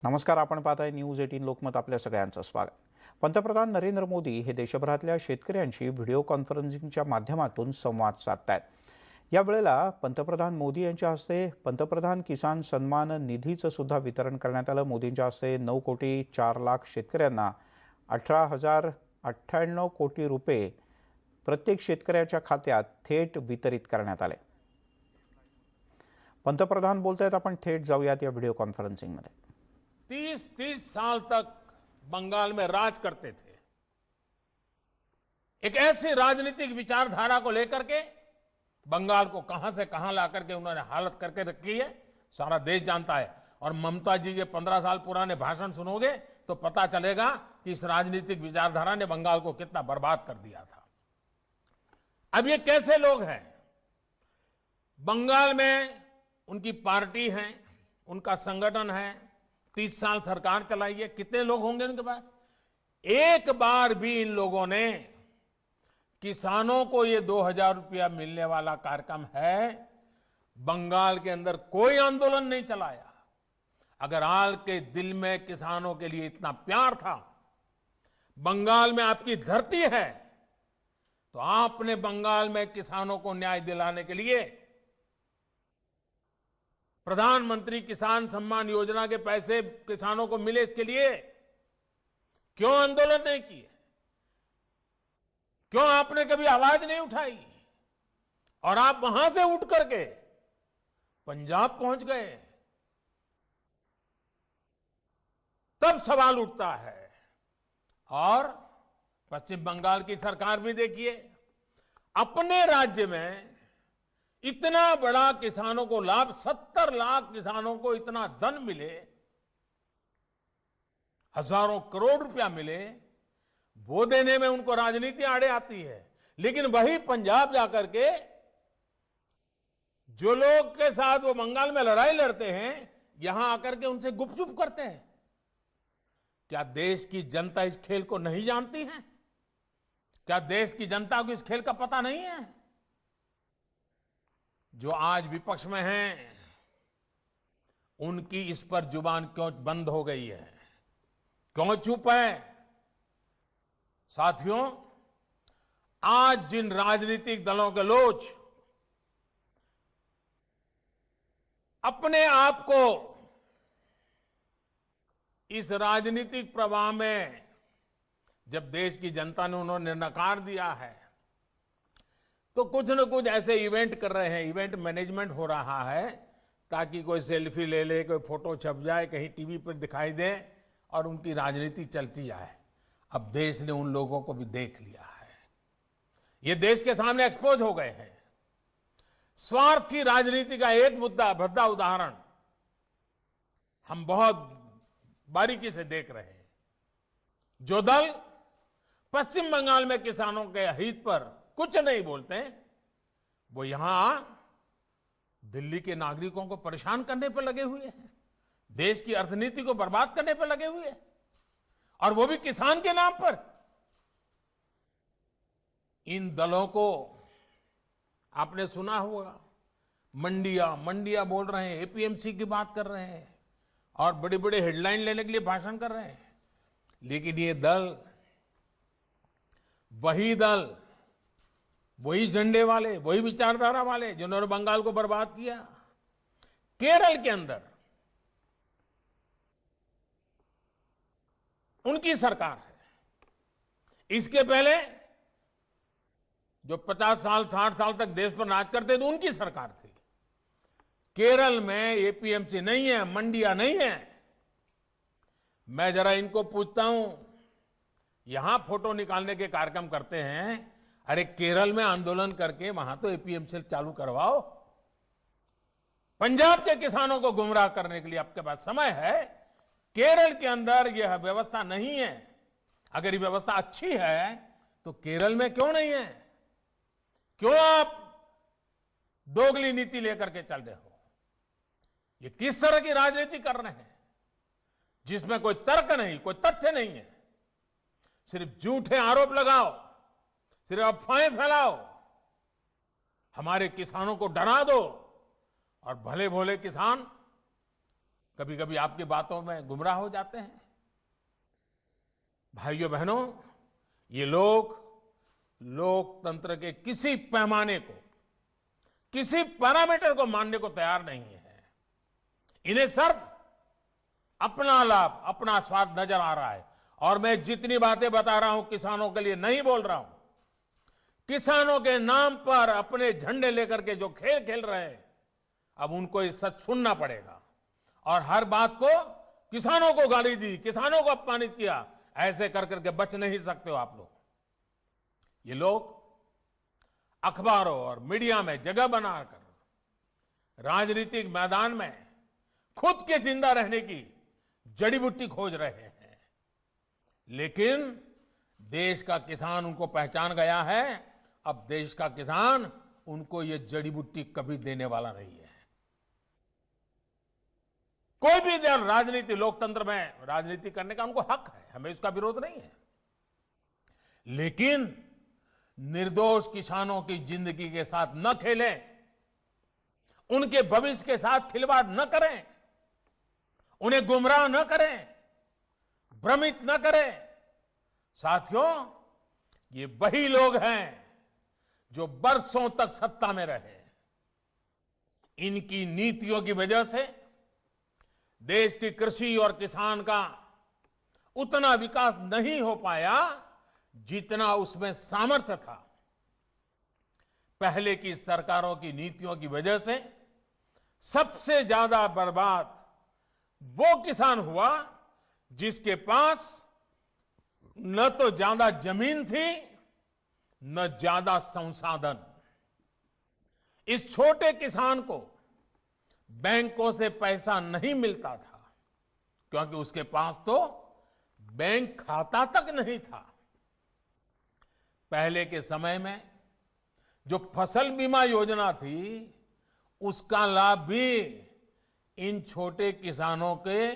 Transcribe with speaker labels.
Speaker 1: नमस्कार. आपण पाहताय न्यूज 18 लोकमत. आपल्या सगळ्यांचं स्वागत. पंतप्रधान नरेंद्र मोदी हे देशभरातल्या शेतकऱ्यांशी व्हिडिओ कॉन्फरन्सिंगच्या माध्यमातून संवाद साधतायत. या वेळेला पंतप्रधान मोदी यांच्या हस्ते पंतप्रधान किसान सन्मान निधीचं सुद्धा वितरण करण्यात आलं. मोदींच्या हस्ते 9,04,00,000 शेतकऱ्यांना 18,098 कोटी रुपये प्रत्येक शेतकऱ्याच्या खात्यात थेट वितरित करण्यात आले. पंतप्रधान बोलतायत. आपण थेट जाऊयात या व्हिडिओ कॉन्फरन्सिंगमध्ये.
Speaker 2: 30 साल तक बंगाल में राज करते थे। एक ऐसी राजनीतिक विचारधारा को लेकर के बंगाल को कहां से कहां ला करके उन्होंने हालत करके रखी है, सारा देश जानता है। और ममता जी के 15 साल पुराने भाषण सुनोगे तो पता चलेगा कि इस राजनीतिक विचारधारा ने बंगाल को कितना बर्बाद कर दिया था। अब ये कैसे लोग हैं? बंगाल में उनकी पार्टी है, उनका संगठन है, 30 साल सरकार चलाई है। कितने लोग होंगे उनके पास? एक बार भी इन लोगों ने किसानों को ये 2,000 रुपया मिलने वाला कार्यक्रम है, बंगाल के अंदर कोई आंदोलन नहीं चलाया। अगर हाल के दिल में किसानों के लिए इतना प्यार था, बंगाल में आपकी धरती है, तो आपने बंगाल में किसानों को न्याय दिलाने के लिए प्रधानमंत्री किसान सम्मान योजना के पैसे किसानों को मिले, इसके लिए क्यों आंदोलन नहीं किए? क्यों आपने कभी आवाज नहीं उठाई? और आप वहां से उठ करके पंजाब पहुंच गए, तब सवाल उठता है। और पश्चिम बंगाल की सरकार भी देखिए, अपने राज्य में इतना बड़ा किसानों को लाभ, 70 लाख किसानों को इतना धन मिले, हजारों करोड़ रुपया मिले, वो देने में उनको राजनीति आड़े आती है। लेकिन वही पंजाब जाकर के जो लोग के साथ वो बंगाल में लड़ाई लड़ते हैं, यहां आकर के उनसे गुपचुप करते हैं। क्या देश की जनता इस खेल को नहीं जानती है? क्या देश की जनता को इस खेल का पता नहीं है? जो आज विपक्ष में हैं, उनकी इस पर जुबान क्यों बंद हो गई है? क्यों चुप है? साथियों, आज जिन राजनीतिक दलों के लोग अपने आप को इस राजनीतिक प्रवाह में, जब देश की जनता ने उन्होंने नकार दिया है, तो कुछ न कुछ ऐसे इवेंट कर रहे हैं, इवेंट मैनेजमेंट हो रहा है, ताकि कोई सेल्फी ले ले, कोई फोटो छप जाए, कहीं टीवी पर दिखाई दे और उनकी राजनीति चलती जाए। अब देश ने उन लोगों को भी देख लिया है, ये देश के सामने एक्सपोज हो गए हैं। स्वार्थ की राजनीति का एक भद्दा उदाहरण हम बहुत बारीकी से देख रहे हैं। जो दल पश्चिम बंगाल में किसानों के हित पर कुछ नहीं बोलते, वो यहां दिल्ली के नागरिकों को परेशान करने पर लगे हुए हैं, देश की अर्थनीति को बर्बाद करने पर लगे हुए हैं, और वो भी किसान के नाम पर। इन दलों को आपने सुना होगा, मंडिया बोल रहे हैं, एपीएमसी की बात कर रहे हैं और बड़े बड़े हेडलाइन लेने के लिए भाषण कर रहे हैं। लेकिन ये दल, वही झंडे वाले, वही विचारधारा वाले जिन्होंने बंगाल को बर्बाद किया। केरल के अंदर उनकी सरकार है। इसके पहले जो 50 साल 60 साल तक देश पर राज करते थे, उनकी सरकार थी। केरल में एपीएमसी नहीं है, मंडियां नहीं है। मैं जरा इनको पूछता हूं, यहां फोटो निकालने के कार्यक्रम करते हैं, अरे केरल में आंदोलन करके वहां तो एपीएमसी चालू करवाओ। पंजाब के किसानों को गुमराह करने के लिए आपके पास समय है। केरल के अंदर यह व्यवस्था नहीं है। अगर ये व्यवस्था अच्छी है तो केरल में क्यों नहीं है? क्यों आप दोगली नीति लेकर के चल रहे हो? ये किस तरह की राजनीति कर रहे हैं जिसमें कोई तर्क नहीं, कोई तथ्य नहीं है? सिर्फ झूठे आरोप लगाओ, सिर्फ अफवाहें फैलाओ, हमारे किसानों को डरा दो और भले भोले किसान कभी कभी आपकी बातों में गुमराह हो जाते हैं। भाइयों बहनों, ये लोग लोकतंत्र के किसी पैमाने को, किसी पैरामीटर को मानने को तैयार नहीं है। इन्हें सिर्फ अपना लाभ, अपना स्वार्थ नजर आ रहा है। और मैं जितनी बातें बता रहा हूं किसानों के लिए नहीं बोल रहा हूं। किसानों के नाम पर अपने झंडे लेकर के जो खेल खेल रहे हैं, अब उनको ये सच सुनना पड़ेगा। और हर बात को किसानों को गाली दी, किसानों को अपमानित किया, ऐसे कर करके बच नहीं सकते हो आप लोग। ये लोग अखबारों और मीडिया में जगह बनाकर राजनीतिक मैदान में खुद के जिंदा रहने की जड़ी बूटी खोज रहे हैं। लेकिन देश का किसान उनको पहचान गया है। अब देश का किसान उनको ये जड़ी बूटी कभी देने वाला नहीं है। कोई भी राजनीति, लोकतंत्र में राजनीति करने का उनको हक है, हमें इसका विरोध नहीं है। लेकिन निर्दोष किसानों की जिंदगी के साथ न खेलें, उनके भविष्य के साथ खिलवाड़ न करें, उन्हें गुमराह न करें, भ्रमित न करें। साथियों, ये वही लोग हैं जो बरसों तक सत्ता में रहे। इनकी नीतियों की वजह से देश की कृषि और किसान का उतना विकास नहीं हो पाया जितना उसमें सामर्थ्य था। पहले की सरकारों की नीतियों की वजह से सबसे ज्यादा बर्बाद वो किसान हुआ जिसके पास न तो ज्यादा जमीन थी, न ज्यादा संसाधन। इस छोटे किसान को बैंकों से पैसा नहीं मिलता था, क्योंकि उसके पास तो बैंक खाता तक नहीं था। पहले के समय में जो फसल बीमा योजना थी, उसका लाभ भी इन छोटे किसानों के